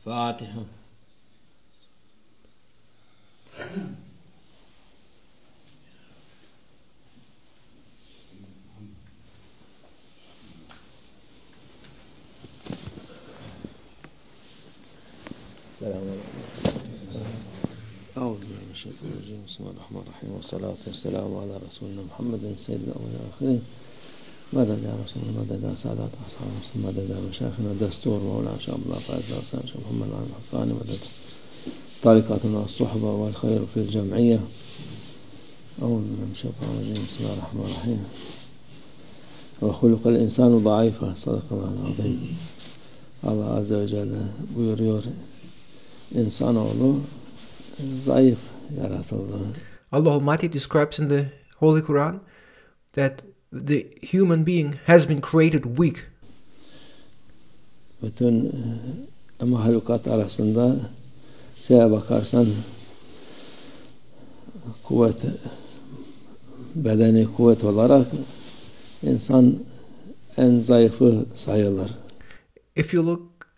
Fatiha. أعوذ بالله من الشيطان الرجيم بسم الله الرحمن الرحيم والصلاة والسلام على رسولنا محمد سيد الأولين والآخرين مدد يا رسول الله مدد يا سادات أصحاب المسلمين مدد يا مشايخنا دستور مولانا شاء الله فاز حسن شيخ محمد عن حقاني مدد طريقتنا الصحبة والخير في الجمعية أعوذ بالله من الشيطان الرجيم بسم الله الرحمن الرحيم وخلق الإنسان ضعيفا صدق الله العظيم Allah Azze ve Celle buyuruyor, insanoğlu zayıf yaratıldı. Allah Almighty describes in the Holy Quran that the human being has been created weak. Bütün mahlukat arasında şeye bakarsan kuvvet, bedeni kuvvet olarak insan en zayıfı sayılır.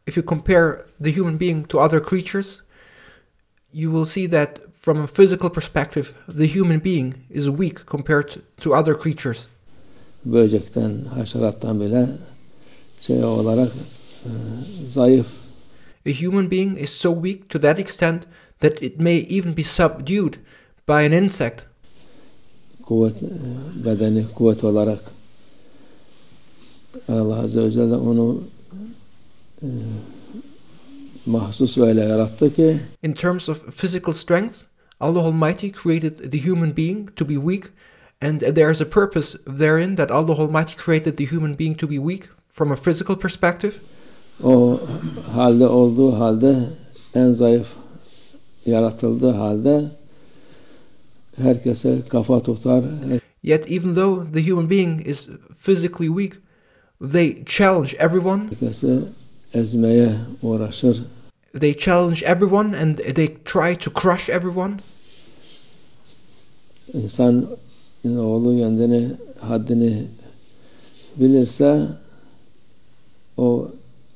If you compare the human being to other creatures, you will see that from a physical perspective, the human being is weak compared to other creatures. Böcekten, haşerattan bile şey olarak zayıf. A human being is so weak to that extent that it may even be subdued by an insect. Kuvvet, bedeni kuvvet olarak Allah Azze ve Celle onu mahsus öyle yarattı ki in terms of physical strength, Allah Almighty created the human being to be weak, and there is a purpose therein that Allah Almighty created the human being to be weak from a physical perspective. O halde olduğu halde en zayıf yaratıldığı halde herkese kafa tutar. Yet even though the human being is physically weak, they challenge everyone. Herkese ezmeye uğraşır. They challenge everyone and they try to crush everyone. İnsan oğlu kendini haddini bilirse o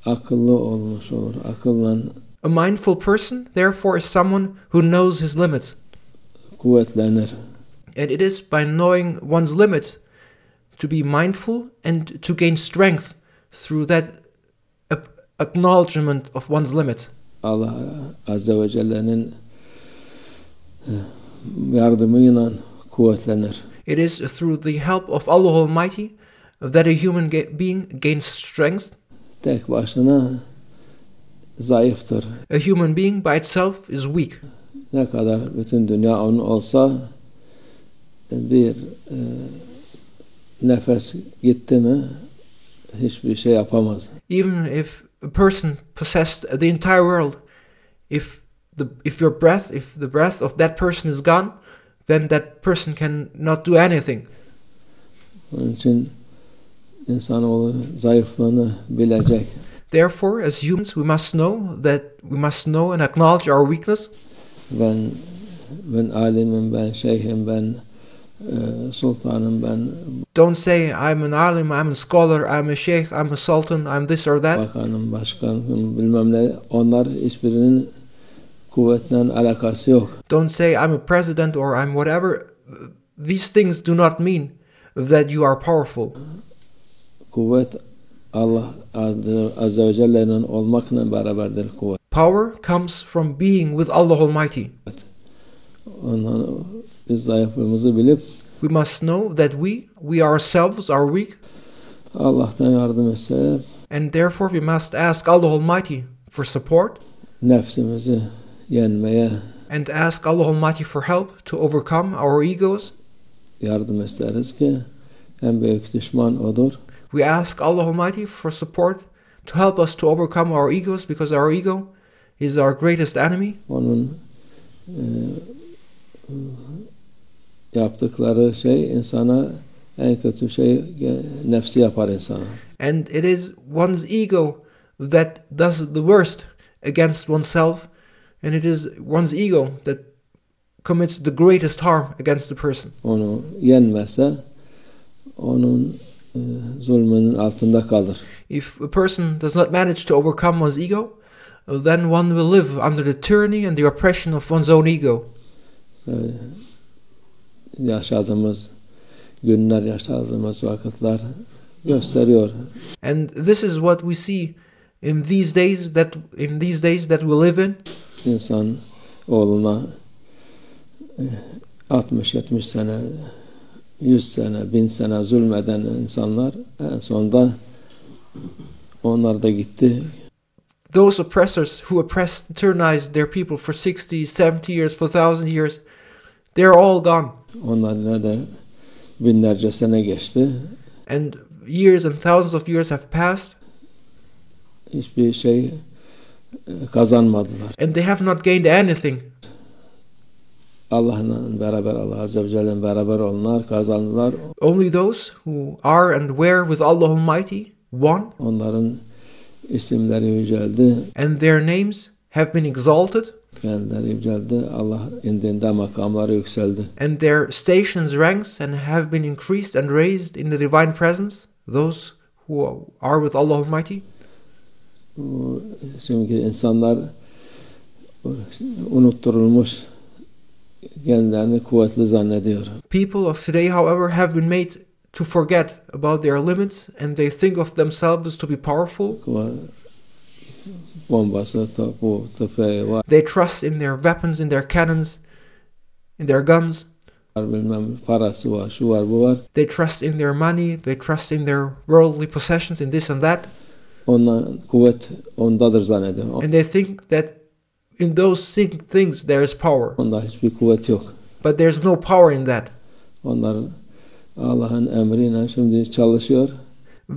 akıllı olmuş olur. Akılla A mindful person, therefore, is someone who knows his limits. Kuvvetlenir. And it is by knowing one's limits to be mindful and to gain strength through that acknowledgement of one's limits. Allah Azze ve Celle'nin yardımıyla kuvvetlenir. It is through the help of Allah Almighty that a human being gains strength. Tek başına zayıftır. A human being by itself is weak. Ne kadar bütün dünya onun olsa bir nefes gitti mi hiçbir şey yapamaz. Even if a person possessed the entire world, if the breath of that person is gone, then that person cannot do anything. Onun için insanoğlu zayıflığını bilecek. Therefore, as humans, we must know and acknowledge our weakness. Ben alimim, ben şeyhim, ben sultanım, ben. Don't say I'm an alim, I'm a scholar, I'm a sheikh, I'm a sultan, I'm this or that. Bakanım, başkanım, bilmem ne. Onlar hiçbirinin kuvvetle alakası yok. Don't say I'm a president or I'm whatever. These things do not mean that you are powerful. Kuvvet Allah Azze ve Celle'nin olmakla beraberdir kuvvet. Power comes from being with Allah Almighty. Ondan biz zayıflığımızı bilip we must know that we ourselves are weak. Allah'tan yardım etse and therefore we must ask Allah Almighty for support. Nefsimizi yenmeye and ask Allah Almighty for help to overcome our egos. Yardım isteriz ki en büyük düşman odur. We ask Allah Almighty for support to help us to overcome our egos, because our ego is our greatest enemy. Onun yaptıkları şey insana en kötü şey nefsi yapar insana. And it is one's ego that does the worst against oneself, and it is one's ego that commits the greatest harm against the person. Onu yenmese onun zulmünün altında kalır. If a person does not manage to overcome one's ego, then one will live under the tyranny and the oppression of one's own ego. Yaşadığımız günler, yaşadığımız vakitler gösteriyor. And this is what we see in these days that we live in. İnsan oğluna 60-70 sene, 100 sene, 1000 sene zulmeden insanlar en sonunda onlar da gitti. Those oppressors who oppressed, tyrannized their people for 60, 70 years, for 1,000 years, they're all gone. Onlar nerede binlerce sene geçti. And years and thousands of years have passed. Hiçbir şey kazanmadılar. And they have not gained anything. Allah'la beraber, Allah Azze ve Celle'nin beraber olanlar kazandılar. Only those who are and were with Allah Almighty won. Onların isimleri yüceldi. And their names have been exalted. Kendileri yüceldi. Allah indinde makamları yükseldi. And their stations, ranks, and have been increased and raised in the divine presence. Those who are with Allah Almighty. Çünkü insanlar unutturulmuş, kendilerini kuvvetli zannediyor. People of today, however, have been made to forget about their limits, and they think of themselves to be powerful. Bombası, topu, tüfeği var. They trust in their weapons, in their cannons, in their guns. Bilmem parası var, şu var, bu var. They trust in their money, they trust in their worldly possessions, in this and that. Ondan kuvvet ondadır zannediyor. And they think that in those things there is power. Onda hiçbir kuvvet yok. But there's no power in that. Onlar Allah'ın emriyle şimdi çalışıyor.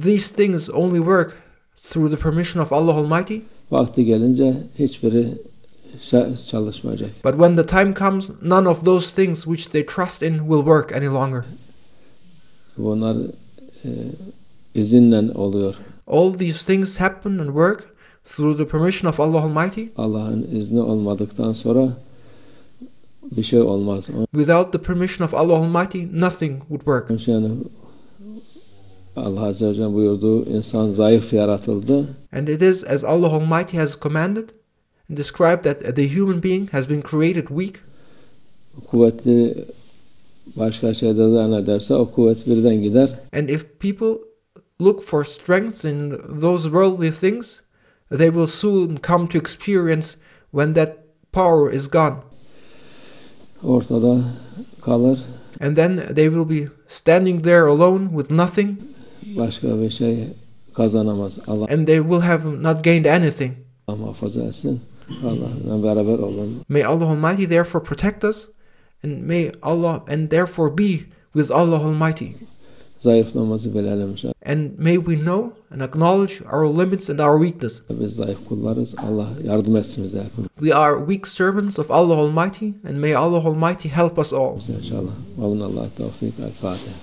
These things only work through the permission of Allah Almighty. Vakti gelince hiçbiri çalışmayacak. But when the time comes, none of those things which they trust in will work any longer. Bunlar izinle oluyor. All these things happen and work through the permission of Allah Almighty. Allah'ın izni olmadıktan sonra bir şey olmaz. Without the permission of Allah Almighty, nothing would work. Yani Allah Azze ve Celle buyurdu, insan zayıf yaratıldı. And it is as Allah Almighty has commanded and described that the human being has been created weak. Kuvvetli başka şeyde zannederse o kuvvet birden gider. And if people look for strength in those worldly things, they will soon come to experience when that power is gone. Ortada kalır. And then they will be standing there alone with nothing. Başka bir şey kazanamaz. Allah And they will have not gained anything. muhafaza etsin. Allah'la beraber olun. May Allah Almighty therefore protect us, and may Allah and therefore be with Allah Almighty. Zayıflamamızı bilelim. And may we know and acknowledge our limits and our weakness. Biz zayıf kullarız. Allah yardım etsin bize. We are weak servants of Allah Almighty, and may Allah Almighty help us all. İnşallah. Ve minallah tevfik. El Fatiha.